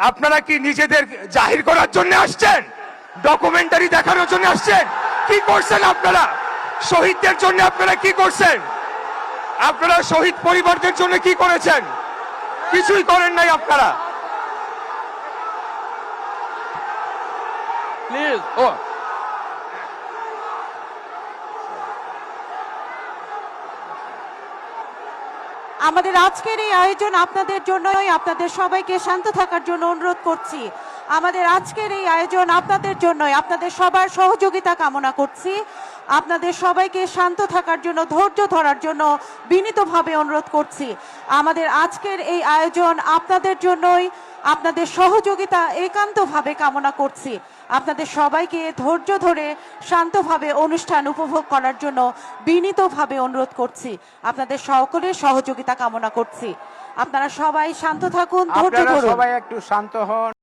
আপনারা কি নিজেদের জাহির করার জন্য আসছেন, ডকুমেন্টারি দেখানোর জন্য আসছেন? কি করছেন আপনারা শহীদদের জন্য? আপনারা কি করছেন? আপনারা শহীদ পরিবারদের জন্য কি করেছেন? কিছুই করেন নাই আপনারা। প্লিজ আমাদের আজকের এই আয়োজন আপনাদের জন্যই, আপনাদের সবাইকে শান্ত থাকার জন্য অনুরোধ করছি। আমাদের আজকের এই আয়োজন আপনাদের জন্যই, আপনাদের সবার সহযোগিতা কামনা করছি। আপনাদের সবাইকে শান্ত থাকার জন্য, ধৈর্য ধরার জন্য বিনীতভাবে অনুরোধ করছি। আমাদের আজকের এই আয়োজন আপনাদের জন্যই, আপনাদের সহযোগিতা একান্তভাবে কামনা করছি। আপনাদের সবাইকে ধৈর্য ধরে শান্তভাবে অনুষ্ঠান উপভোগ করার জন্য বিনীতভাবে অনুরোধ করছি। আপনাদের সকলের সহযোগিতা কামনা করছি। আপনারা সবাই শান্ত থাকুন, ধৈর্য আপনারা ধরুন। সবাই একটু শান্ত হন।